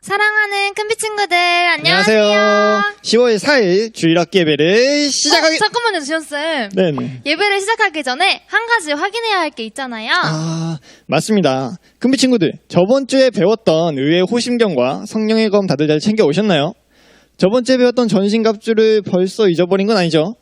사랑하는 큰비 친구들 안녕하세요. 10월 4일 주일학기 예배를 시작하기 잠깐만요, 지현쌤. 네네. 예배를 시작하기 전에 한 가지 확인해야 할 게 있잖아요. 맞습니다. 큰비 친구들, 저번 주에 배웠던 의의 호심경과 성령의 검 다들 잘 챙겨 오셨나요? 저번 주에 배웠던 전신갑주를 벌써 잊어버린 건 아니죠?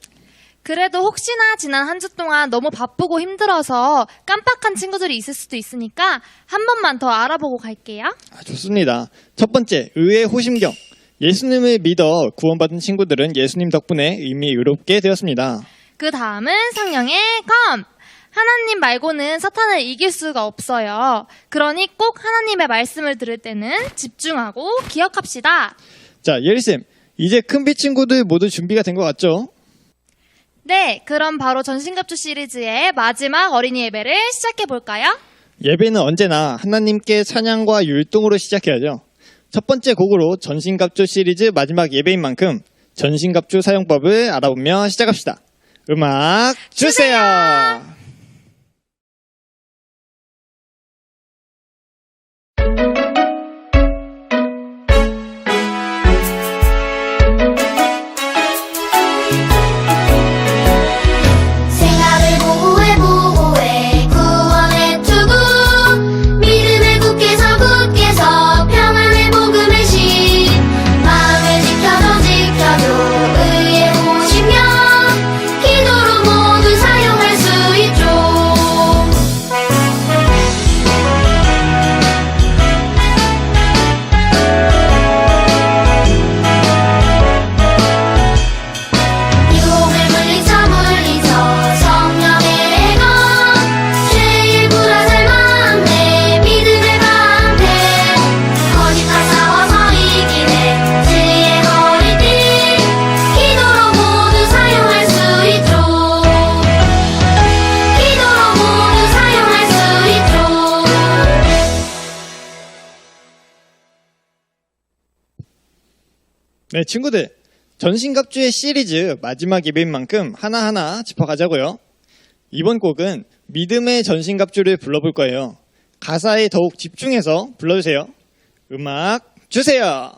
그래도 혹시나 지난 한 주 동안 너무 바쁘고 힘들어서 깜빡한 친구들이 있을 수도 있으니까 한 번만 더 알아보고 갈게요. 좋습니다. 첫 번째, 의의 호심경. 예수님을 믿어 구원받은 친구들은 예수님 덕분에 이미 의롭게 되었습니다. 그 다음은 성령의 검. 하나님 말고는 사탄을 이길 수가 없어요. 그러니 꼭 하나님의 말씀을 들을 때는 집중하고 기억합시다. 자, 예리쌤, 이제 큰비 친구들 모두 준비가 된 것 같죠? 네, 그럼 바로 전신갑주 시리즈의 마지막 어린이 예배를 시작해볼까요? 예배는 언제나 하나님께 찬양과 율동으로 시작해야죠. 첫 번째 곡으로 전신갑주 시리즈 마지막 예배인 만큼 전신갑주 사용법을 알아보며 시작합시다. 음악 주세요. 네, 친구들. 전신갑주의 시리즈 마지막 예배인 만큼 하나하나 짚어가자고요. 이번 곡은 믿음의 전신갑주를 불러볼 거예요. 가사에 더욱 집중해서 불러주세요. 음악 주세요.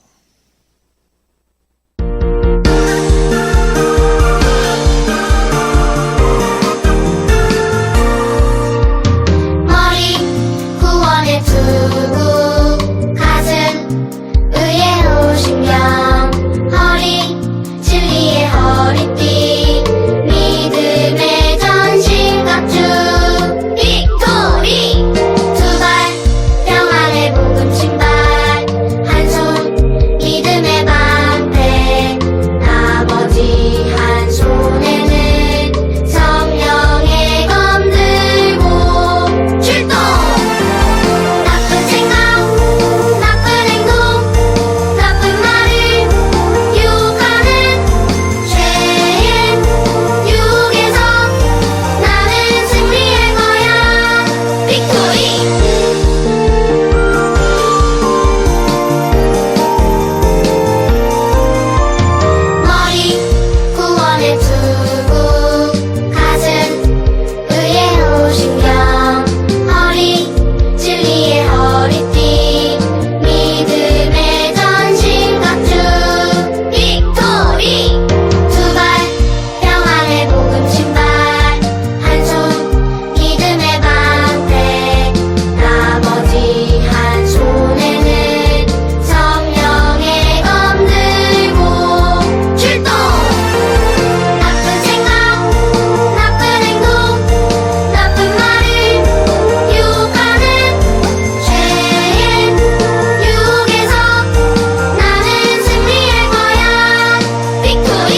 머리 구원의 투구, 가슴 의의 호심경, 허리 진리의 허리띠, 믿음의 전신갑주, 빅토리. 두 발 평안의 복음 신발, 한 손 믿음의 방패, 나머지 한 손에는 성령의 검 들고 출동. 나쁜 생각, 나쁜 행동, 나쁜 말을 유혹하는 죄의 유혹에서 나는 승리할 거야. 빅토리. 머리 구원의 투구, 가슴 의의 호심경, 허리 진리의 허리띠, 믿음의 전신갑주, 빅토리. 두 발 평안의 복음 신발, 한 손 믿음의 방패, 나머지 한 손에는 성령의 검 들고 출동. 나쁜 생각, 나쁜 행동, 나쁜 말을 유혹하는 죄의 유혹에서 나는 승리할 거야. 빅토리.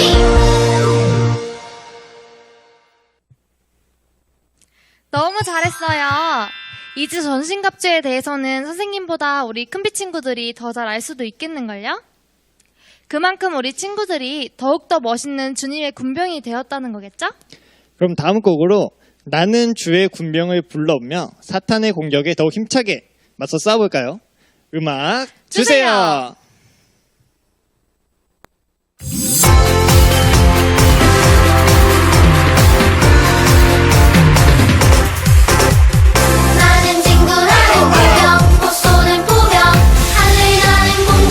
너무 잘했어요. 이제 전신갑주에 대해서는 선생님보다 우리 큰비 친구들이 더 잘 알 수도 있겠는걸요? 그만큼 우리 친구들이 더욱더 멋있는 주님의 군병이 되었다는 거겠죠? 그럼 다음 곡으로 나는 주의 군병을 불러오며 사탄의 공격에 더욱 힘차게 맞서 싸워볼까요? 음악 주세요. 나는 친구라는 공병, 꽃 쏘는 포병, 하늘 나는 공병.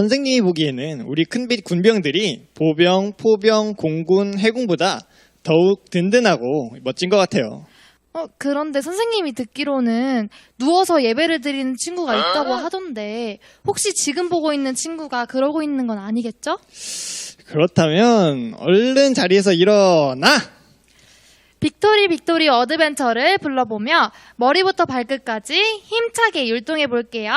선생님이 보기에는 우리 큰빛 군병들이 보병, 포병, 공군, 해군보다 더욱 든든하고 멋진 것 같아요. 그런데 선생님이 듣기로는 누워서 예배를 드리는 친구가 있다고 하던데 혹시 지금 보고 있는 친구가 그러고 있는 건 아니겠죠? 그렇다면 얼른 자리에서 일어나! 빅토리 빅토리 어드벤처를 불러보며 머리부터 발끝까지 힘차게 율동해 볼게요.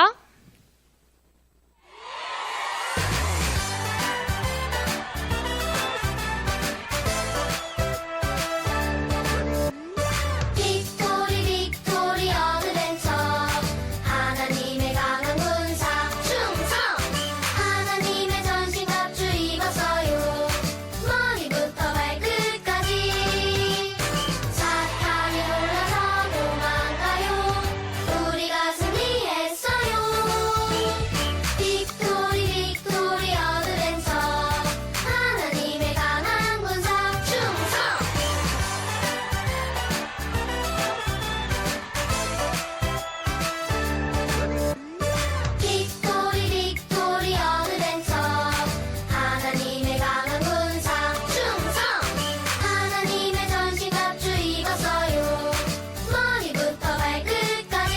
빅토리 빅토리 어드벤처 하나님의 강한 군사 충성 하나님의 전신갑주 입었어요 머리부터 발끝까지 사탄이 놀라서 도망가요 우리가 승리했어요 빅토리 빅토리 어드벤처 하나님의 강한 군사 충성 빅토리 빅토리 어드벤처 하나님의 강한 군사 충성 하나님의 전신갑주 입었어요 머리부터 발끝까지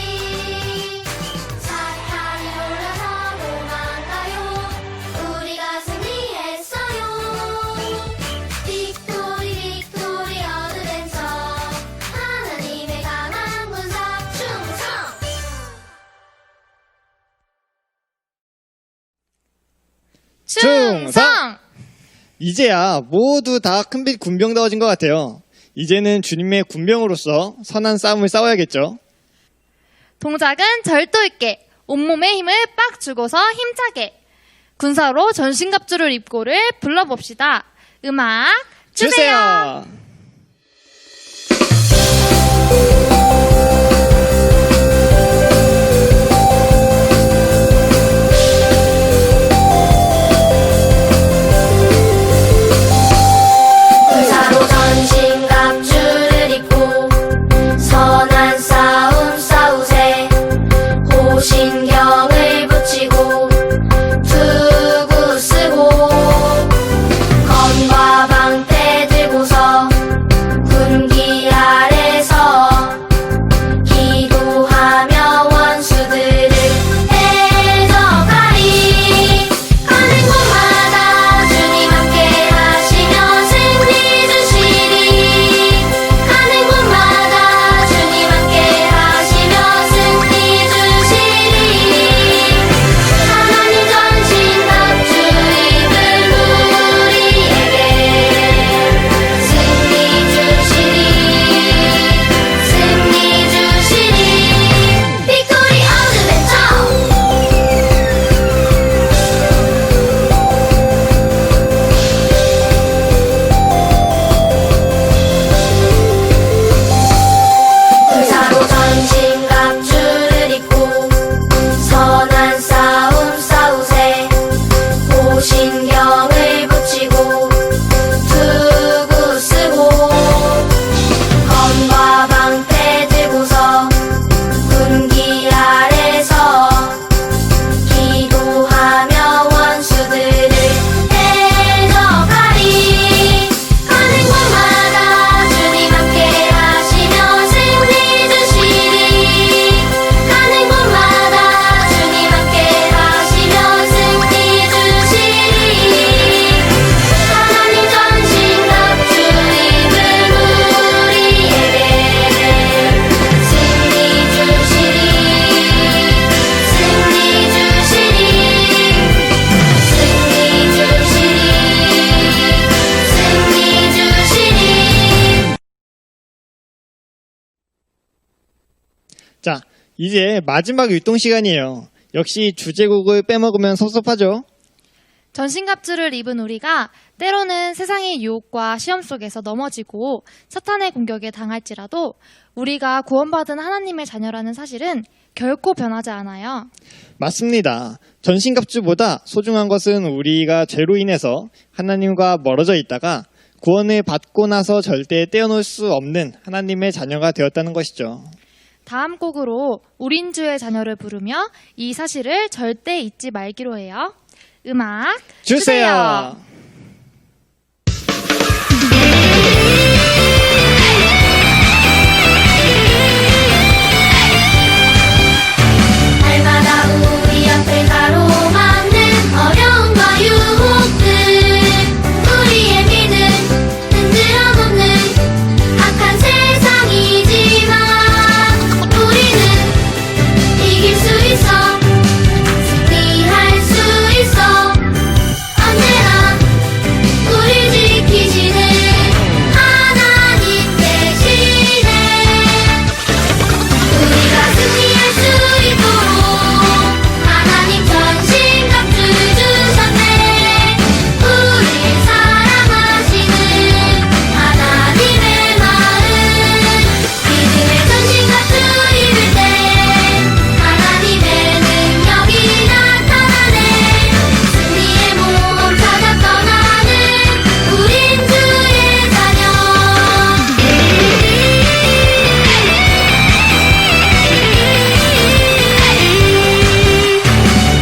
사탄이 놀라서 도망가요 우리가 승리했어요 빅토리 빅토리 어드벤처 하나님의 강한 군사 충성 충성! 이제야 모두 다 큰빛 군병다워진 것 같아요. 이제는 주님의 군병으로서 선한 싸움을 싸워야겠죠. 동작은 절도 있게 온몸에 힘을 빡 주고서 힘차게 군사로 전신갑주를 입고를 불러봅시다. 음악 주세요. 군사로 전신갑주를 입고 선한 싸움 싸우세 호신경을 붙이고 투구 쓰고 검과 방패 들고서 군기 아래서 기도하며 원수들을 대적하리 가는 곳마다 주님 함께 하시며 승리 주시리 가는 곳마다 주님 함께 하시며 승리 주시리 하나님 전신갑주 입은 우리에게 승리 주시리 빅토리 어드벤처 군사로 전신갑주를 입고 선한 싸움 싸우세 호신경을 붙이고 투구 쓰고 검과 방패 들고서 군기 아래서 기도하며 원수들을 대적하리 가는 곳마다 주님 함께 하시며 승리 주시리 가는 곳마다 주님 함께 하시며 승리 주시리 하나님 전신갑주 입은 우리에게 승리 주시리 자, 이제 마지막 율동 시간이에요. 역시 주제곡을 빼먹으면 섭섭하죠? 전신갑주를 입은 우리가 때로는 세상의 유혹과 시험 속에서 넘어지고 사탄의 공격에 당할지라도 우리가 구원받은 하나님의 자녀라는 사실은 결코 변하지 않아요. 맞습니다. 전신갑주보다 소중한 것은 우리가 죄로 인해서 하나님과 멀어져 있다가 구원을 받고 나서 절대 떼어놓을 수 없는 하나님의 자녀가 되었다는 것이죠. 다음 곡으로 우린 주의 자녀를 부르며 이 사실을 절대 잊지 말기로 해요. 음악 주세요. 날마다 우리 앞을 가로막는 어려움과 유혹들 우리의 믿음 흔들어 놓는 악한 세상이지만 우리는 이길 수 있어 승리할 수 있어 언제나 우리 지키시는 하나님 계시네 우리가 승리할 수 있도록 하나님 전신갑주 주셨네 우릴 사랑하시는 하나님의 마음 믿음의 전신갑주 입을 때 하나님의 능력이 나타나네 승리의 몸 찾아 떠나는 우린 주의 자녀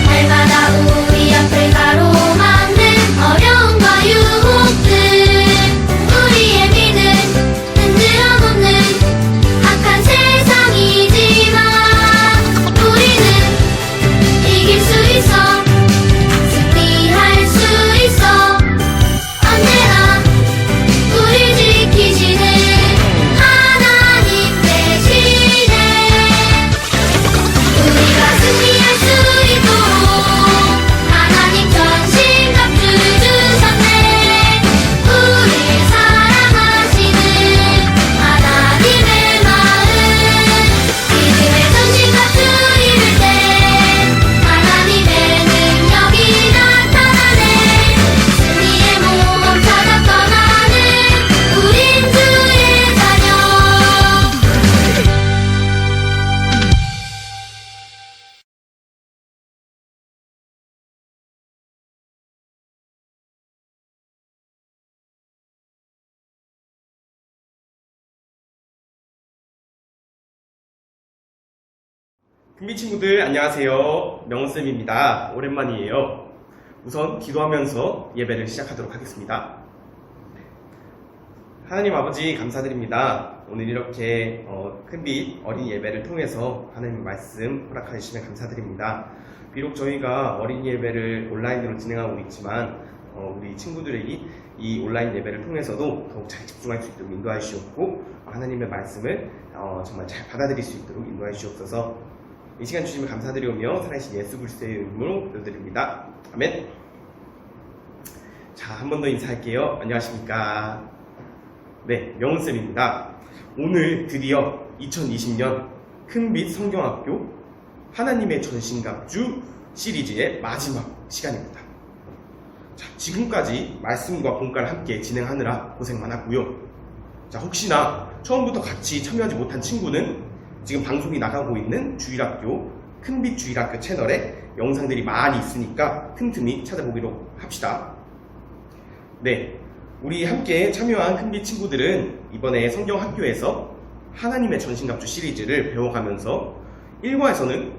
날마다 우리 앞을 가로막는 어려움과 유혹들 우리의 믿음 흔들어 놓는 악한 세상이지만 우리는 이길 수 있어 승리할 수 있어 언제나 우리 지키시는 하나님 계시네 우리가 승리할 수 있도록 하나님 전신갑주 주셨네 우릴 사랑하시는 하나님의 마음 믿음의 전신갑주 입을 때 하나님의 능력이 나타나네 승리의 몸 찾아 떠나는 우린 주의 자녀 금비 친구들 안녕하세요. 명훈쌤입니다. 오랜만이에요. 우선 기도하면서 예배를 시작하도록 하겠습니다. 하나님 아버지 감사드립니다. 오늘 이렇게 큰빛 어린이 예배를 통해서 하나님의 말씀 허락해 주시면 감사드립니다. 비록 저희가 어린이 예배를 온라인으로 진행하고 있지만 우리 친구들이 이 온라인 예배를 통해서도 더욱 잘 집중할 수 있도록 인도해 주시옵고 하나님의 말씀을 정말 잘 받아들일 수 있도록 인도해 주시옵소서. 이 시간 주시면 감사드리오며 살아계신 예수 그리스도의 이름으로 기도드립니다. 아멘. 자, 한 번 더 인사할게요. 안녕하십니까. 네, 명훈쌤입니다. 오늘 드디어 2020년 큰빛 성경학교 하나님의 전신갑주 시리즈의 마지막 시간입니다. 자, 지금까지 말씀과 본가를 함께 진행하느라 고생 많았고요. 자, 혹시나 처음부터 같이 참여하지 못한 친구는 지금 방송이 나가고 있는 주일학교 큰빛 주일학교 채널에 영상들이 많이 있으니까 틈틈이 찾아보기로 합시다. 네, 우리 함께 참여한 큰빛 친구들은 이번에 성경학교에서 하나님의 전신갑주 시리즈를 배워가면서 1과에서는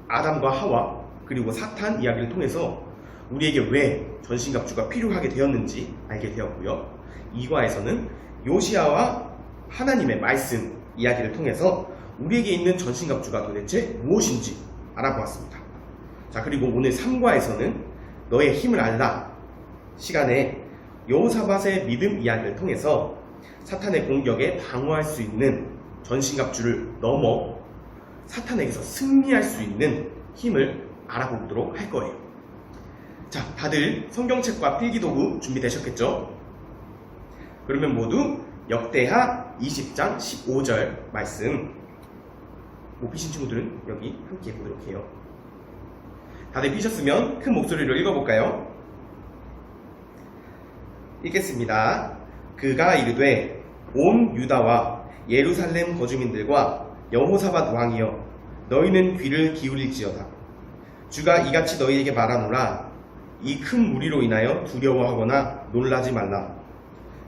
아담과 하와 그리고 사탄 이야기를 통해서 우리에게 왜 전신갑주가 필요하게 되었는지 알게 되었고요. 2과에서는 요시야와 하나님의 말씀 이야기를 통해서 우리에게 있는 전신갑주가 도대체 무엇인지 알아보았습니다. 자, 그리고 오늘 3과에서는 너의 힘을 알라 시간에 여호사밧의 믿음 이야기를 통해서 사탄의 공격에 방어할 수 있는 전신갑주를 넘어 사탄에게서 승리할 수 있는 힘을 알아보도록 할 거예요. 자, 다들 성경책과 필기도구 준비되셨겠죠? 그러면 모두 역대하 20장 15절 말씀 못 피신 친구들은 여기 함께 보도록 해요. 다들 피셨으면 큰 목소리로 읽어볼까요? 읽겠습니다. 그가 이르되 온 유다와 예루살렘 거주민들과 여호사밧 왕이여 너희는 귀를 기울일지어다. 주가 이같이 너희에게 말하노라. 이 큰 무리로 인하여 두려워하거나 놀라지 말라.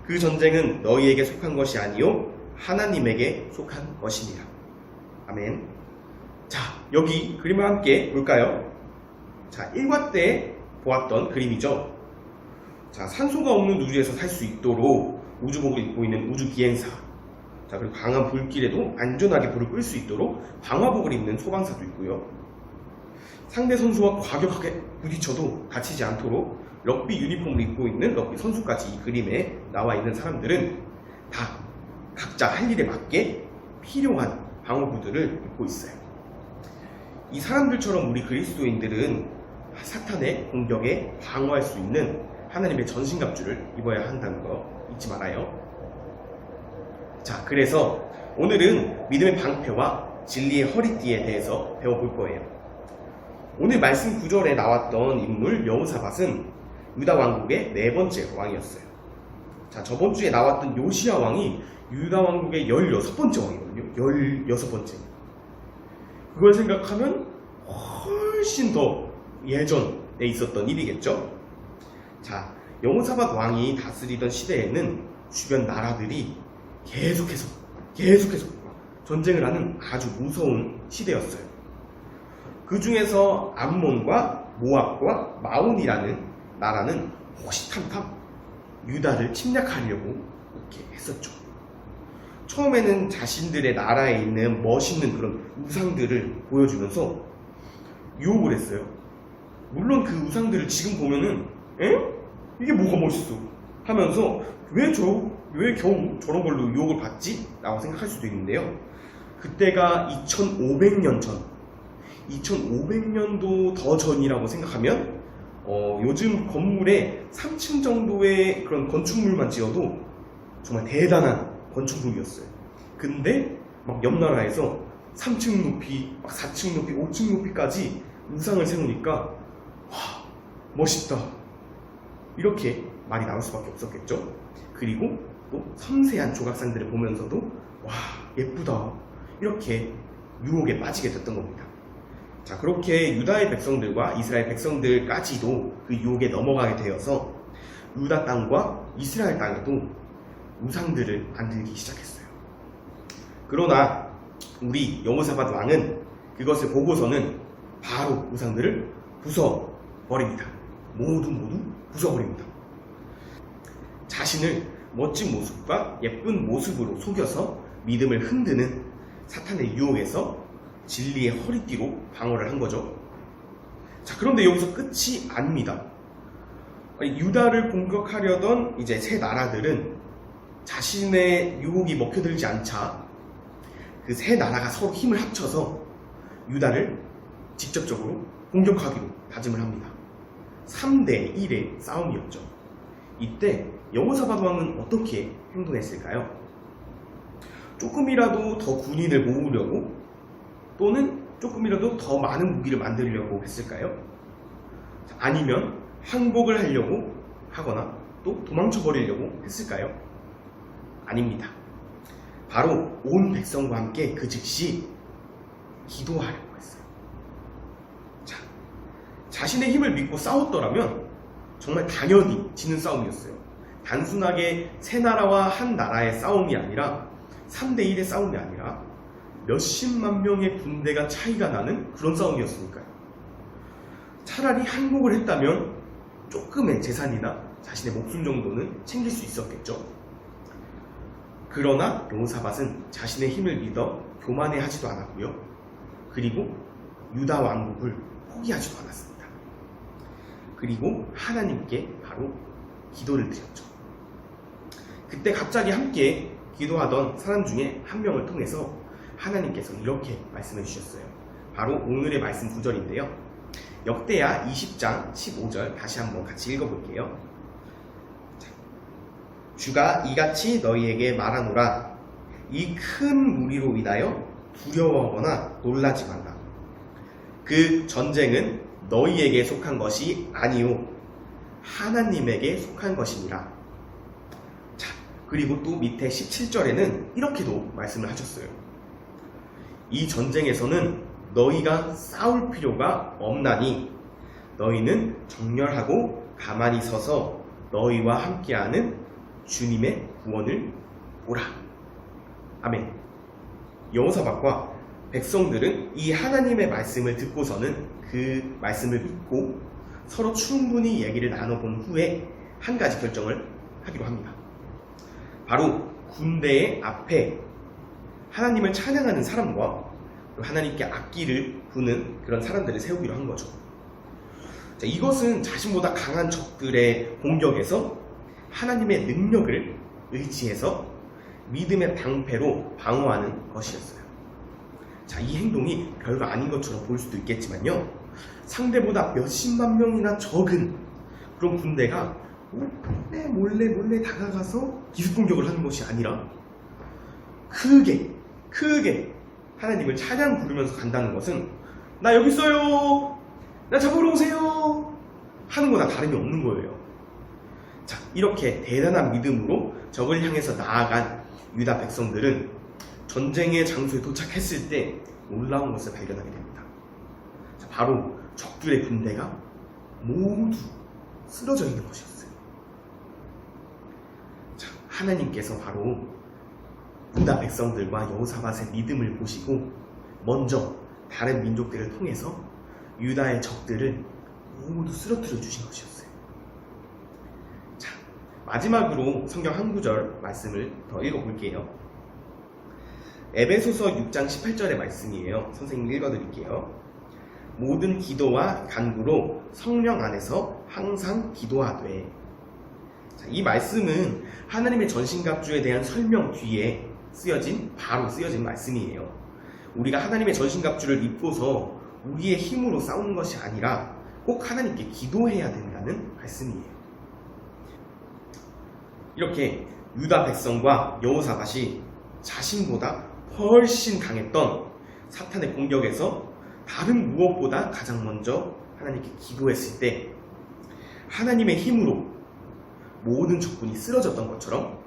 그 전쟁은 너희에게 속한 것이 아니요 하나님에게 속한 것이니라. 아멘. 자, 여기 그림을 함께 볼까요? 자, 1과 때 보았던 그림이죠. 자, 산소가 없는 우주에서 살 수 있도록 우주복을 입고 있는 우주 비행사. 자, 그리고 강한 불길에도 안전하게 불을 끌 수 있도록 방화복을 입는 소방사도 있고요. 상대 선수와 과격하게 부딪혀도 다치지 않도록 럭비 유니폼을 입고 있는 럭비 선수까지 이 그림에 나와 있는 사람들은 다 각자 할 일에 맞게 필요한 방어구들을 입고 있어요. 이 사람들처럼 우리 그리스도인들은 사탄의 공격에 방어할 수 있는 하나님의 전신갑주를 입어야 한다는 거 잊지 말아요. 자, 그래서 오늘은 믿음의 방패와 진리의 허리띠에 대해서 배워볼 거예요. 오늘 말씀 구절에 나왔던 인물 여호사밧은 유다 왕국의 4번째 왕이었어요. 자, 저번 주에 나왔던 요시야 왕이 유다 왕국의 16번째 왕이거든요. 16번째. 그걸 생각하면 훨씬 더 예전에 있었던 일이겠죠. 자, 여호사밧 왕이 다스리던 시대에는 주변 나라들이 계속해서 전쟁을 하는 아주 무서운 시대였어요. 그 중에서 암몬과 모압과 마온이라는 나라는 호시탐탐 유다를 침략하려고 이렇게 했었죠. 처음에는 자신들의 나라에 있는 멋있는 그런 우상들을 보여주면서 유혹을 했어요. 물론 그 우상들을 지금 보면은 이게 뭐가 멋있어 하면서 왜 겨우 저런 걸로 유혹을 받지? 라고 생각할 수도 있는데요. 그때가 2500년 전, 2500년도 더 전이라고 생각하면 요즘 건물에 3층 정도의 그런 건축물만 지어도 정말 대단한 건축물이었어요. 근데 막 옆 나라에서 3층 높이, 막 4층 높이, 5층 높이까지 우상을 세우니까 와, 멋있다. 이렇게 말이 나올 수밖에 없었겠죠. 그리고 또 섬세한 조각상들을 보면서도 와, 예쁘다. 이렇게 유혹에 빠지게 됐던 겁니다. 자, 그렇게 유다의 백성들과 이스라엘 백성들까지도 그 유혹에 넘어가게 되어서 유다 땅과 이스라엘 땅에도 우상들을 만들기 시작했어요. 그러나 우리 여호사밧 왕은 그것을 보고서는 바로 우상들을 부숴버립니다. 모두 부숴버립니다. 자신을 멋진 모습과 예쁜 모습으로 속여서 믿음을 흔드는 사탄의 유혹에서 진리의 허리띠로 방어를 한 거죠. 자, 그런데 여기서 끝이 아닙니다. 유다를 공격하려던 이제 세 나라들은 자신의 유혹이 먹혀들지 않자 그 세 나라가 서로 힘을 합쳐서 유다를 직접적으로 공격하기로 다짐을 합니다. 3대 1의 싸움이었죠. 이때 여호사밧 왕은 어떻게 행동했을까요? 조금이라도 더 군인을 모으려고 또는 조금이라도 더 많은 무기를 만들려고 했을까요? 아니면 항복을 하려고 하거나 또 도망쳐 버리려고 했을까요? 아닙니다. 바로 온 백성과 함께 그 즉시 기도하려고 했어요. 자, 자신의 힘을 믿고 싸웠더라면 정말 당연히 지는 싸움이었어요. 단순하게 세 나라와 한 나라의 싸움이 아니라 3대 1의 싸움이 아니라 몇십만 명의 군대가 차이가 나는 그런 싸움이었으니까요. 차라리 항복을 했다면 조금의 재산이나 자신의 목숨 정도는 챙길 수 있었겠죠. 그러나 여호사밧은 자신의 힘을 믿어 교만해하지도 않았고요. 그리고 유다 왕국을 포기하지도 않았습니다. 그리고 하나님께 바로 기도를 드렸죠. 그때 갑자기 함께 기도하던 사람 중에 한 명을 통해서 하나님께서 이렇게 말씀해 주셨어요. 바로 오늘의 말씀 구절인데요. 역대하 20장 15절 다시 한번 같이 읽어볼게요. 주가 이같이 너희에게 말하노라. 이 큰 무리로 인하여 두려워하거나 놀라지 말라. 그 전쟁은 너희에게 속한 것이 아니요 하나님에게 속한 것이니라. 자, 그리고 또 밑에 17절에는 이렇게도 말씀을 하셨어요. 이 전쟁에서는 너희가 싸울 필요가 없나니 너희는 정렬하고 가만히 서서 너희와 함께하는 주님의 구원을 보라. 아멘. 여호사밧과 백성들은 이 하나님의 말씀을 듣고서는 그 말씀을 믿고 서로 충분히 얘기를 나눠본 후에 한 가지 결정을 하기로 합니다. 바로 군대의 앞에 하나님을 찬양하는 사람과 하나님께 악기를 부는 그런 사람들을 세우기로 한 거죠. 자, 이것은 자신보다 강한 적들의 공격에서 하나님의 능력을 의지해서 믿음의 방패로 방어하는 것이었어요. 자, 이 행동이 별거 아닌 것처럼 보일 수도 있겠지만요, 상대보다 몇십만 명이나 적은 그런 군대가 몰래 다가가서 기습공격을 하는 것이 아니라 크게 하나님을 찬양 부르면서 간다는 것은 나 여기 있어요, 나 잡으러 오세요 하는 거나 다름이 없는 거예요. 자, 이렇게 대단한 믿음으로 적을 향해서 나아간 유다 백성들은 전쟁의 장소에 도착했을 때 놀라운 것을 발견하게 됩니다. 자, 바로 적들의 군대가 모두 쓰러져 있는 것이었어요. 자, 하나님께서 바로 유다 백성들과 여호사밧의 믿음을 보시고 먼저 다른 민족들을 통해서 유다의 적들을 모두 쓰러뜨려 주신 것이었어요. 자, 마지막으로 성경 한 구절 말씀을 더 읽어볼게요. 에베소서 6장 18절의 말씀이에요. 선생님 읽어드릴게요. 모든 기도와 간구로 성령 안에서 항상 기도하되. 자, 이 말씀은 하나님의 전신갑주에 대한 설명 뒤에 바로 쓰여진 말씀이에요. 우리가 하나님의 전신갑주를 입고서 우리의 힘으로 싸우는 것이 아니라 꼭 하나님께 기도해야 된다는 말씀이에요. 이렇게 유다 백성과 여호사밧이 자신보다 훨씬 강했던 사탄의 공격에서 다른 무엇보다 가장 먼저 하나님께 기도했을 때 하나님의 힘으로 모든 적군이 쓰러졌던 것처럼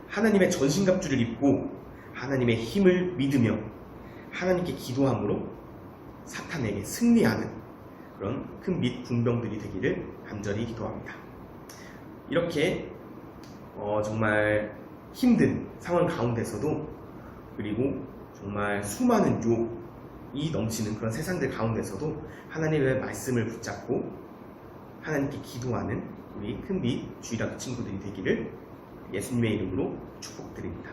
하나님의 전신갑주를 입고 하나님의 힘을 믿으며 하나님께 기도함으로 사탄에게 승리하는 그런 큰 및 군병들이 되기를 간절히 기도합니다. 이렇게 정말 힘든 상황 가운데서도, 그리고 정말 수많은 유혹이 넘치는 그런 세상들 가운데서도 하나님의 말씀을 붙잡고 하나님께 기도하는 우리 큰 및 주일학교 친구들이 되기를 예수님의 이름으로 축복드립니다.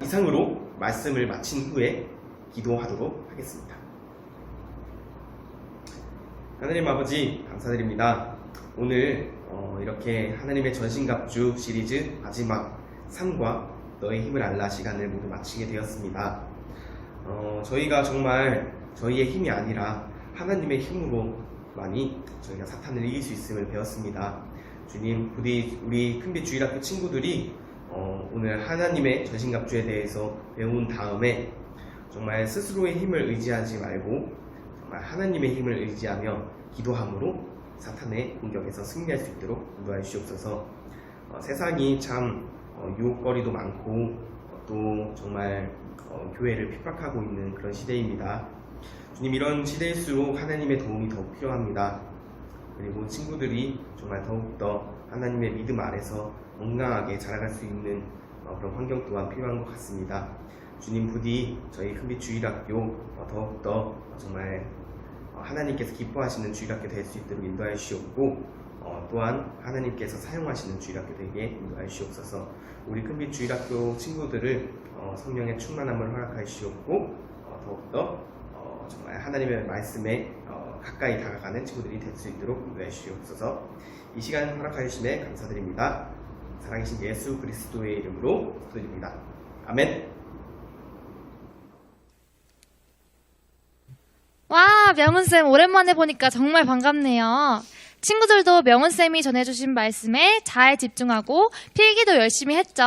이상으로 말씀을 마친 후에 기도하도록 하겠습니다. 하나님 아버지, 감사드립니다. 오늘 이렇게 하나님의 전신갑주 시리즈 마지막 3과 너의 힘을 알라 시간을 모두 마치게 되었습니다. 저희가 정말 저희의 힘이 아니라 하나님의 힘으로만이 저희가 사탄을 이길 수 있음을 배웠습니다. 주님, 부디 우리 큰빛 주일학교 친구들이 오늘 하나님의 전신갑주에 대해서 배운 다음에 정말 스스로의 힘을 의지하지 말고 정말 하나님의 힘을 의지하며 기도함으로 사탄의 공격에서 승리할 수 있도록 인도하여 주시옵소서. 세상이 참 유혹거리도 많고 또 정말 교회를 핍박하고 있는 그런 시대입니다. 주님, 이런 시대일수록 하나님의 도움이 더욱 필요합니다. 그리고 친구들이 정말 더욱더 하나님의 믿음 아래서 건강하게 자라갈 수 있는 그런 환경 또한 필요한 것 같습니다. 주님, 부디 저희 큰빛 주일학교 더욱더 정말 하나님께서 기뻐하시는 주일학교 될 수 있도록 인도하여 주시옵고, 또한 하나님께서 사용하시는 주일학교 되게 인도하여 주시옵소서. 우리 큰빛 주일학교 친구들을 성령의 충만함을 허락하여 주시옵고, 더욱더 정말 하나님의 말씀에 가까이 다가가는 친구들이 될 수 있도록 인도해 주시옵소서. 이 시간 허락하여 주심에 감사드립니다. 살아계신 예수 그리스도의 이름으로 기도드립니다. 아멘. 와, 명은쌤 오랜만에 보니까 정말 반갑네요. 친구들도 명은쌤이 전해주신 말씀에 잘 집중하고 필기도 열심히 했죠?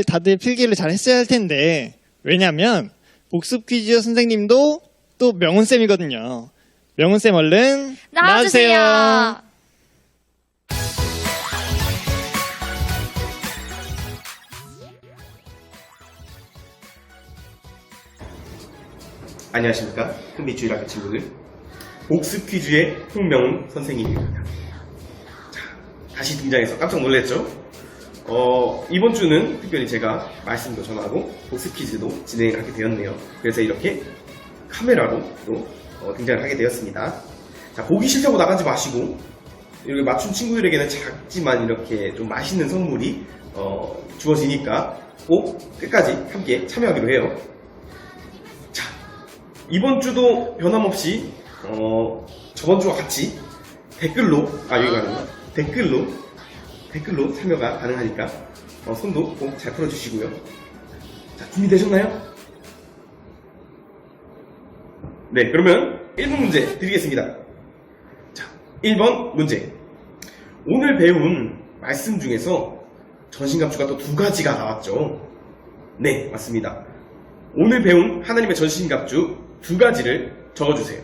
다들 필기를 잘 했어야 할 텐데, 왜냐면 복습 퀴즈 선생님도 또 명은쌤이거든요. 명은쌤 얼른 나와주세요. 안녕하십니까, 큰빛 주일학교 친구들, 복습 퀴즈의 홍명훈 선생님입니다. 자, 다시 등장해서 깜짝 놀랐죠? 이번 주는 특별히 제가 말씀도 전하고 복습 퀴즈도 진행하게 되었네요. 그래서 이렇게 카메라로 또 등장을 하게 되었습니다. 자, 보기 싫다고 나가지 마시고, 이렇게 맞춘 친구들에게는 작지만 이렇게 좀 맛있는 선물이 주어지니까 꼭 끝까지 함께 참여하기로 해요. 자, 이번 주도 변함없이 저번 주와 같이 댓글로 여기가 아니구나. 댓글로 참여가 가능하니까 손도 꼭 잘 풀어주시고요. 자, 준비되셨나요? 네, 그러면 1번 문제 드리겠습니다. 자, 1번 문제. 오늘 배운 말씀 중에서 전신갑주가 또 두 가지가 나왔죠. 네, 맞습니다. 오늘 배운 하나님의 전신갑주 두 가지를 적어주세요.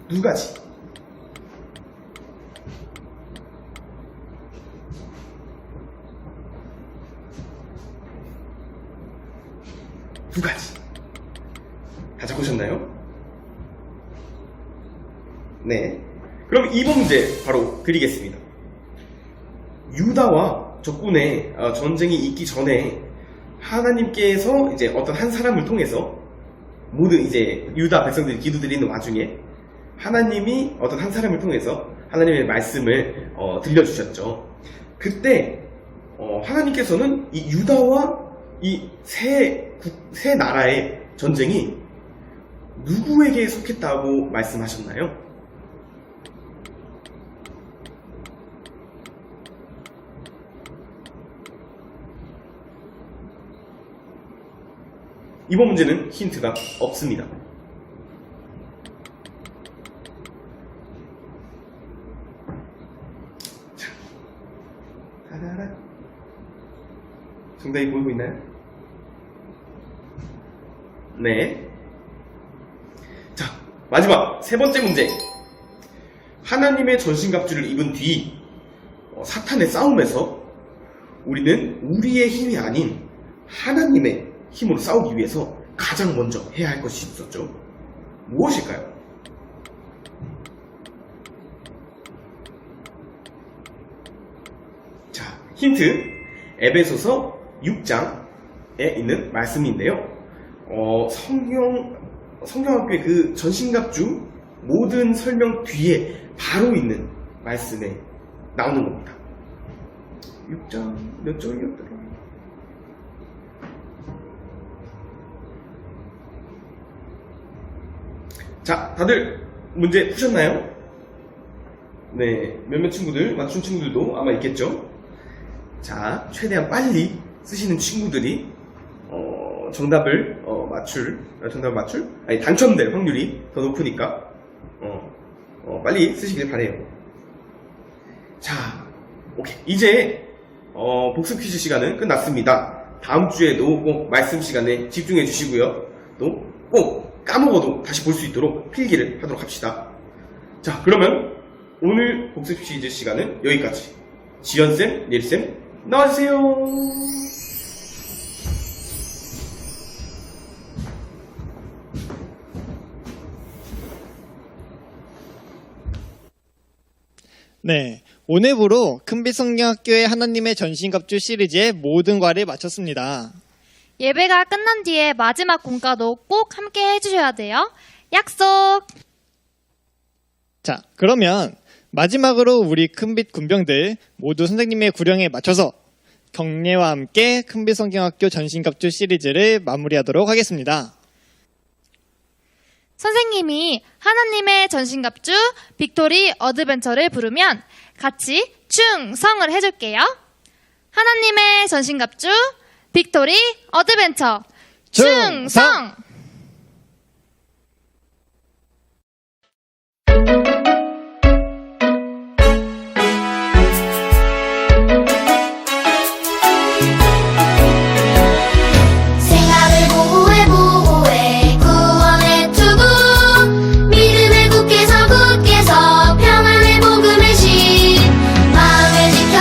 두 가지. 두 가지. 다 적으셨나요? 네. 그럼 2번 문제 바로 드리겠습니다. 유다와 적군의 전쟁이 있기 전에 하나님께서 이제 어떤 한 사람을 통해서 모든 이제 유다 백성들이 기도드리는 와중에 하나님이 어떤 한 사람을 통해서 하나님의 말씀을 들려주셨죠. 그때 하나님께서는 이 유다와 이 세 나라의 전쟁이 누구에게 속했다고 말씀하셨나요? 이번 문제는 힌트가 없습니다. 자, 따라라. 정답이 보이고 있나요? 네. 자, 마지막 세 번째 문제. 하나님의 전신갑주를 입은 뒤 사탄의 싸움에서 우리는 우리의 힘이 아닌 하나님의 힘으로 싸우기 위해서 가장 먼저 해야 할 것이 있었죠. 무엇일까요? 자, 힌트. 에베소서 6장에 있는 말씀인데요. 성경학교의 그 전신갑주 모든 설명 뒤에 바로 있는 말씀에 나오는 겁니다. 6장 몇 절이었더라? 자, 다들 문제 푸셨나요? 네, 몇몇 친구들, 맞춘 친구들도 아마 있겠죠? 자, 최대한 빨리 쓰시는 친구들이 당첨될 확률이 더 높으니까 빨리 쓰시길 바래요. 자, 오케이. 이제 복습 퀴즈 시간은 끝났습니다. 다음 주에도 꼭 말씀 시간에 집중해 주시고요. 또 꼭 까먹어도 다시 볼 수 있도록 필기를 하도록 합시다. 자, 그러면 오늘 복습 퀴즈 시간은 여기까지. 지연쌤, 예리쌤 나와주세요. 네, 오늘부로 큰빛성경학교의 하나님의 전신갑주 시리즈의 모든 과를 마쳤습니다. 예배가 끝난 뒤에 마지막 공과도 꼭 함께 해주셔야 돼요. 약속! 자, 그러면 마지막으로 우리 큰빛 군병들 모두 선생님의 구령에 맞춰서 경례와 함께 큰빛성경학교 전신갑주 시리즈를 마무리하도록 하겠습니다. 선생님이 하나님의 전신갑주 빅토리 어드벤처를 부르면 같이 충성을 해줄게요. 하나님의 전신갑주 빅토리 어드벤처 충성!